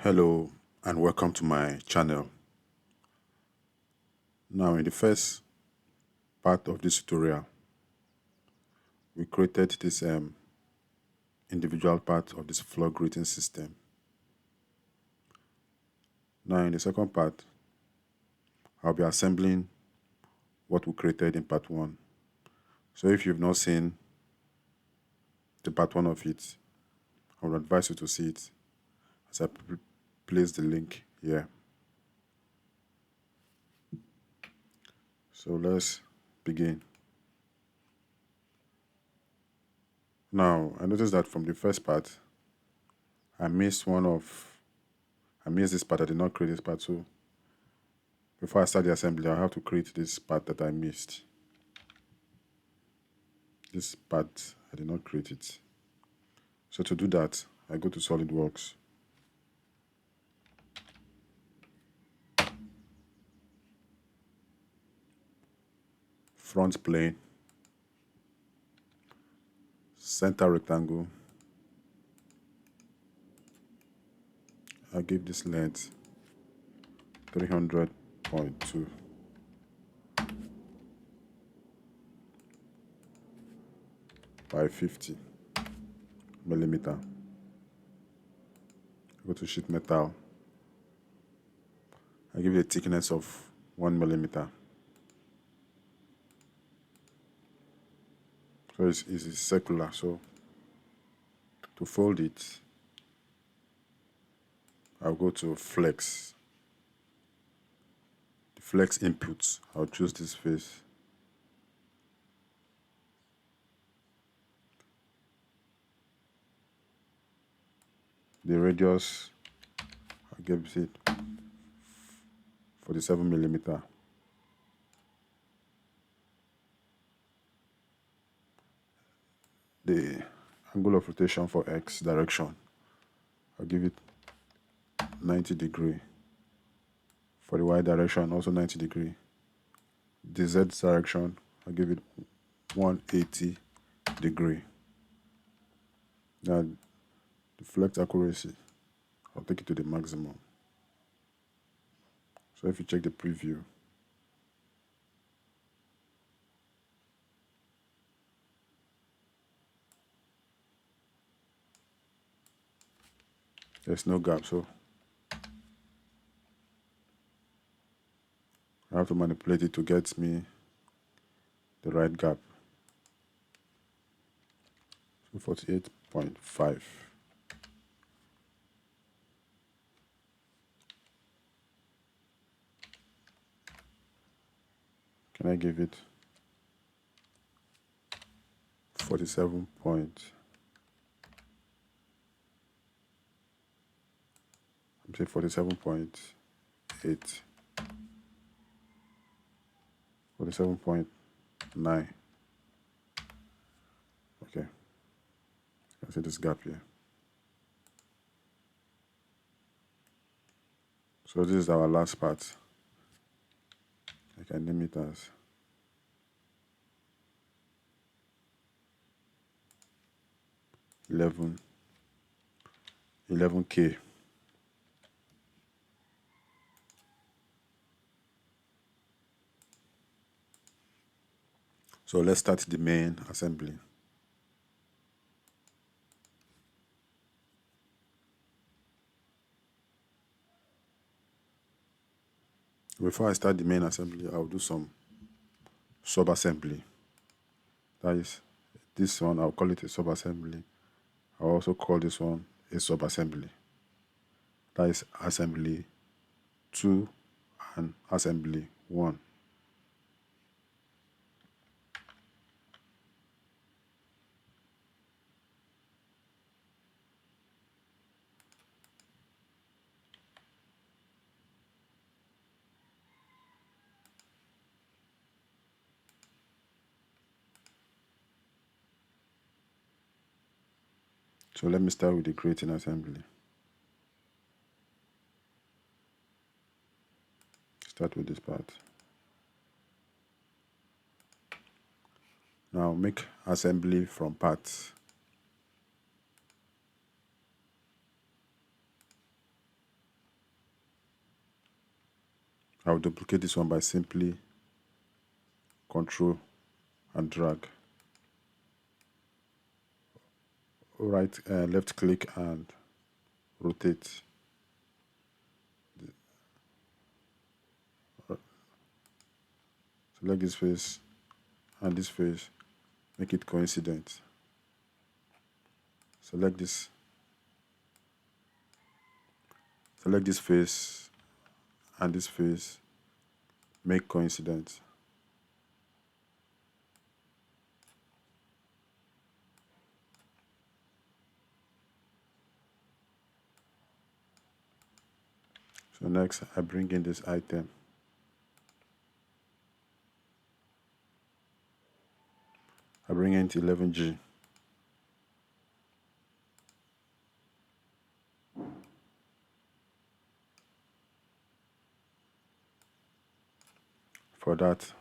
Hello and welcome to my channel. Now in the first part of this tutorial, we created this individual part of this floor grating system. Now in the second part, I'll be assembling what we created in part 1. So if you've not seen the part 1 of it, I would advise you to see it as I place the link here. So let's begin. Now I noticed that from the first part, I missed this part. I did not create this part, so before I start the assembly, I have to create this part that I missed. This part, I did not create it. So to do that, I go to Solidworks. Front plane. Center rectangle. I give this length 300.2. by 50 millimeter. Go to sheet metal. I give it a thickness of 1 millimeter. So it's circular. So to fold it, I'll go to flex. The flex inputs, I'll choose this face. The radius, I'll give it 47 millimeter. The angle of rotation for X direction, I'll give it 90 degree. For the Y direction, also 90 degree. The Z direction, I'll give it 180 degree. Now, the flex accuracy, I'll take it to the maximum. So if you check the preview, there's no gap, so I have to manipulate it to get me the right gap. So 48.5. Can I give it 47 point? I'm saying 47.8. 47.9. Okay. I see this gap here. So this is our last part. I can name it as 11K. So let's start the main assembly. Before I start the main assembly, I'll do some sub-assembly. That is, this one, I'll call it a sub-assembly. I'll also call this one a sub-assembly. That is assembly 2 and assembly 1. So let me start with the grating assembly. Start with this part. Now make assembly from parts. I'll duplicate this one by simply Control and drag. Left click and rotate. Select this face and this face, make it coincident. Select this face and this face, make coincident. So next I bring in this item. I bring in 11G. For that,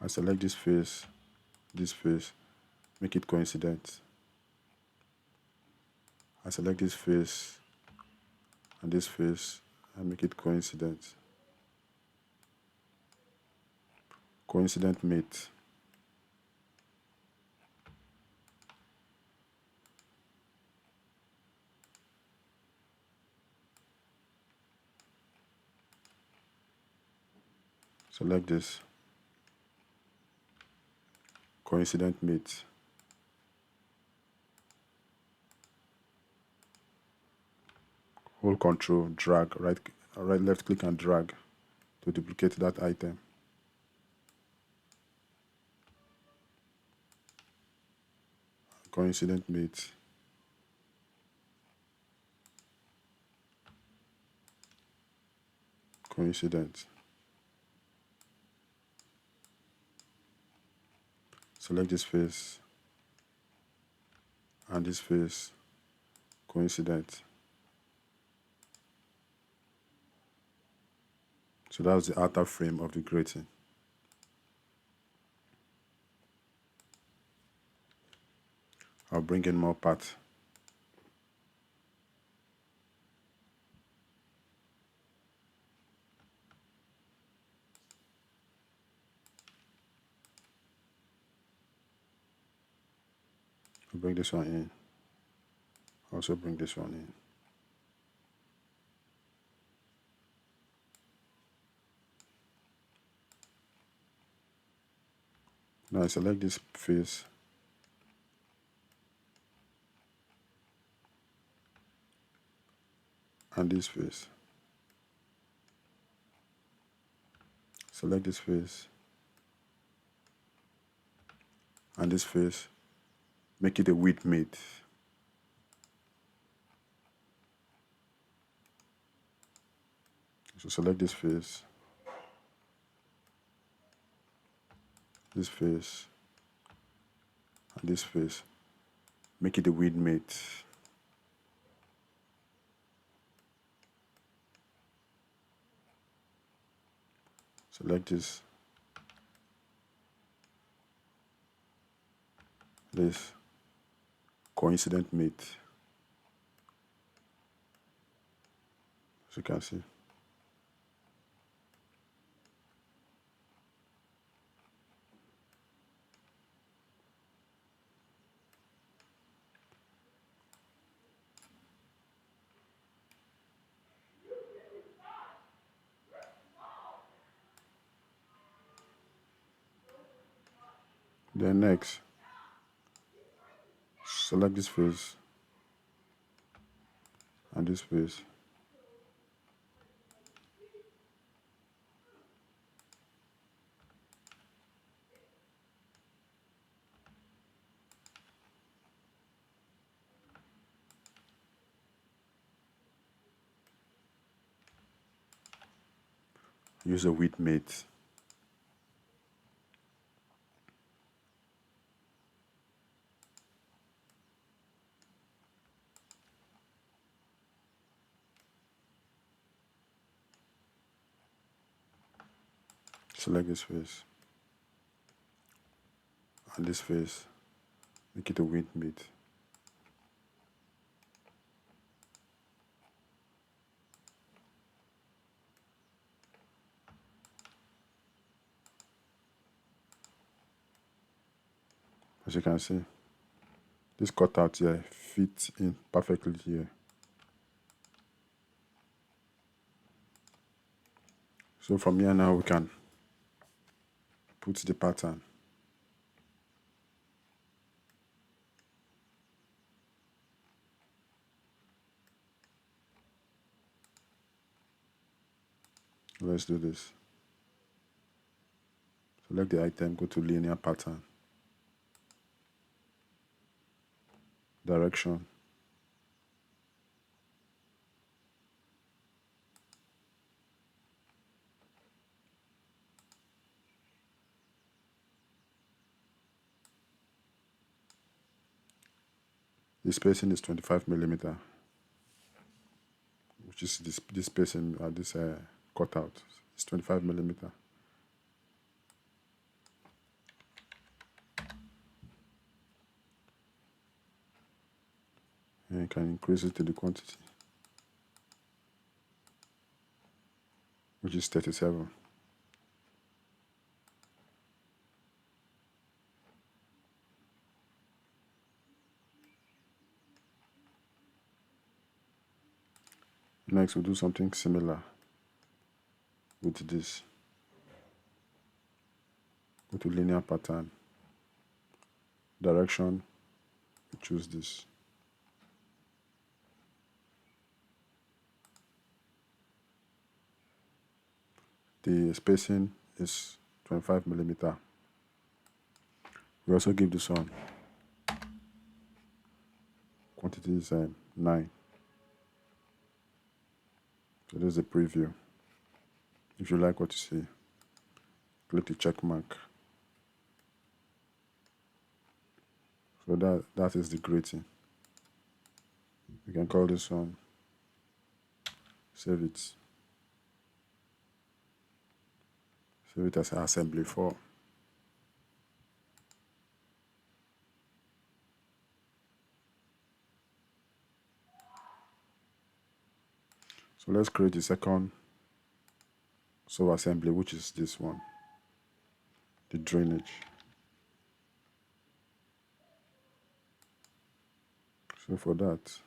I select this face, make it coincident. I select this face and this face and make it coincident. Coincident mate. Select this. Coincident mate. Hold Control, drag, left click and drag to duplicate that item. Coincident mate. Coincident. Select this face and this face, coincident. So that's the outer frame of the grating. I'll bring in more parts. I'll bring this one in. Also bring this one in. Now I select this face and this face. Select this face and this face, make it a width mate. So select this face, and this face, make it a width mate. Select this coincident mate, as you can see. Then next, select this face and this face. Use a width mate. Select this face and this face, make it a width mate. As you can see, this cutout here fits in perfectly here. So from here now we can put the pattern. Let's do this. Select the item, go to linear pattern, direction, the spacing is 25 millimeter, which is this spacing at this cutout is 25 millimeter. And you can increase it to the quantity, which is 37. Next, we'll do something similar with this. Go to linear pattern, direction, choose this. The spacing is 25 millimeter. We also give this one. Quantity is 9. So this is the preview. If you like what you see, click the check mark. So that is the grating. You can call this one, save it. Save it as assembly 4. So let's create the second sub-assembly, which is this one, the drainage. So for that,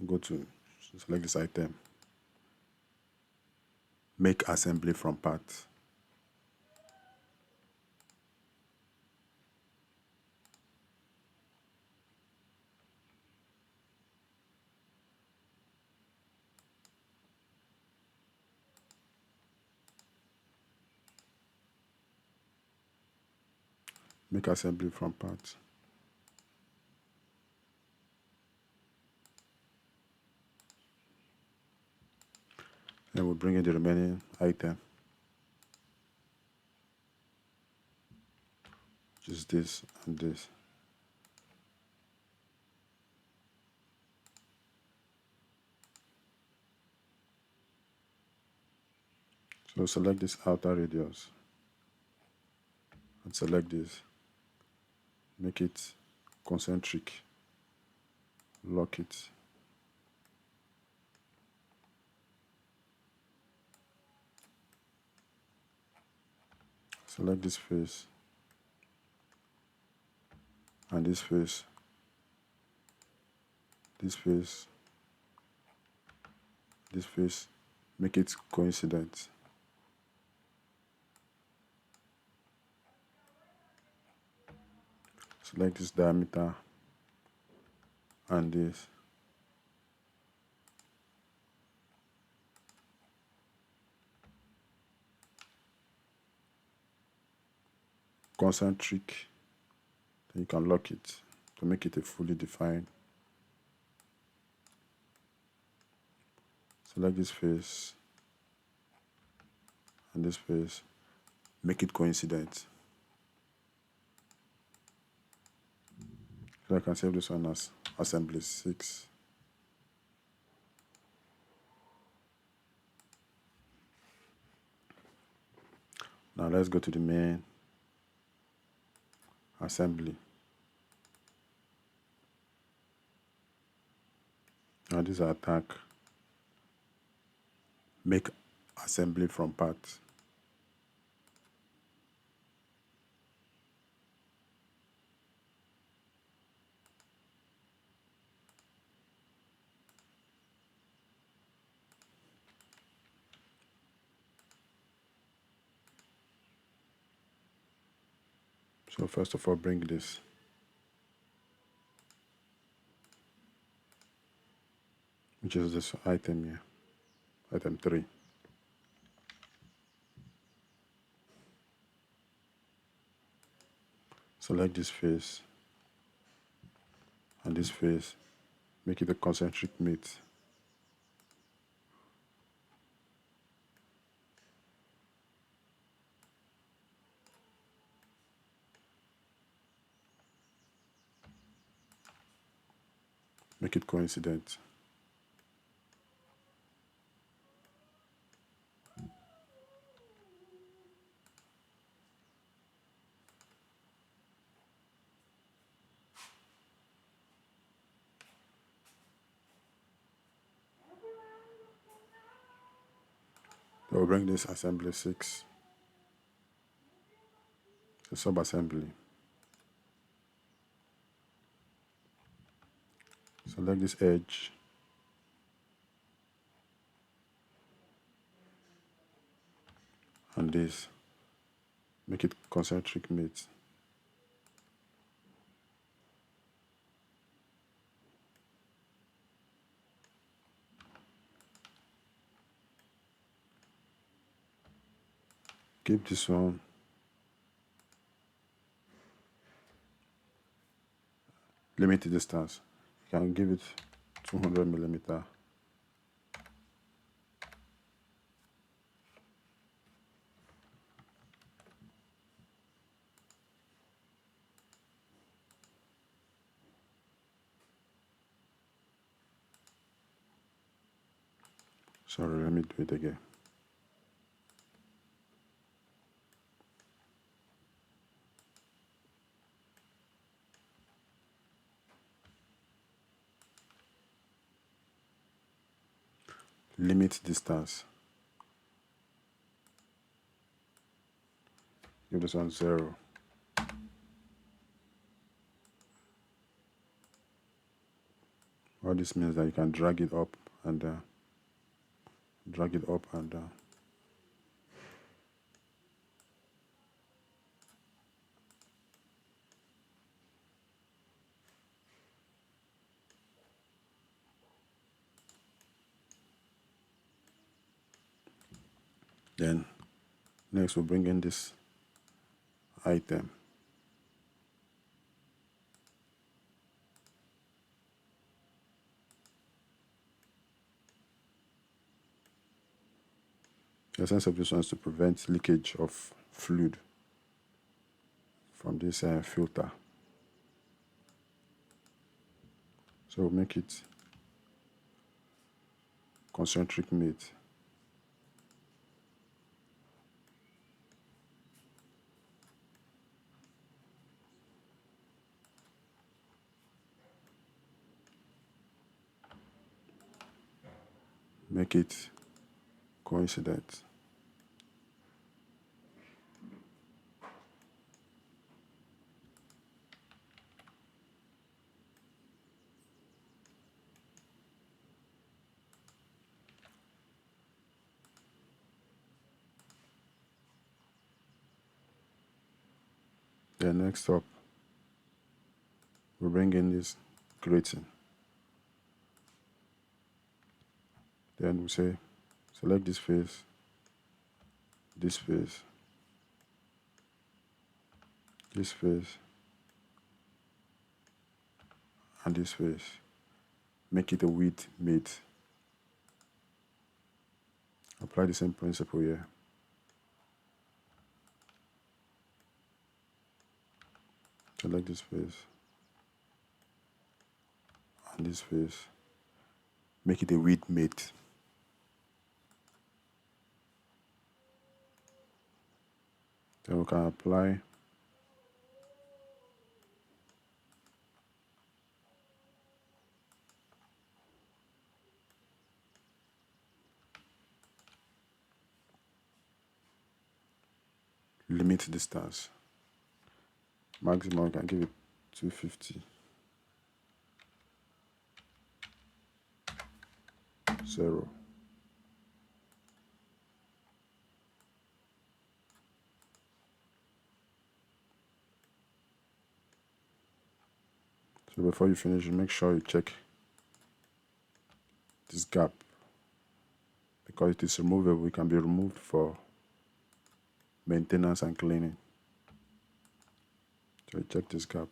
go to select this item, make assembly from parts. Make assembly from parts. Then we'll bring in the remaining item, which is this and this. So select this outer radius and select this. Make it concentric. Lock it. Select this face and this face, this face, this face. Make it coincident. Select this diameter and this. Concentric. Then you can lock it to make it a fully defined. Select this face and this face. Make it coincident. So I can save this one as assembly 6. Now let's go to the main assembly. Now this is attack. Make assembly from parts. So first of all, bring this, which is this item here, item 3. Select this face and this face, make it a concentric mate. Make it coincident. So we'll bring this assembly 6, the sub-assembly. Select this edge, and this, make it concentric mate. Keep this one, limit the distance. You can give it 200 millimeter. Sorry, let me do it again. Limit distance. Give this one 0. All this means that you can drag it up and down. Drag it up and down. Then next we'll bring in this item. The essence of this one is to prevent leakage of fluid from this filter. So we'll make it concentric mate. Make it coincident. Then next up, we'll bring in this grating. Then we say, select this face, this face, this face, and this face. Make it a width mate. Apply the same principle here. Select this face and this face. Make it a width mate. Then we can apply limit distance. Maximum, you can give it 250. 0. So before you finish, make sure you check this gap, because it is removable. It can be removed for maintenance and cleaning. So you check this gap.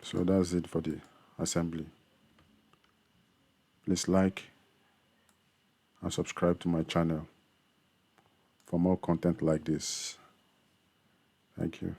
So that's it for the assembly. Please like and subscribe to my channel for more content like this. Thank you.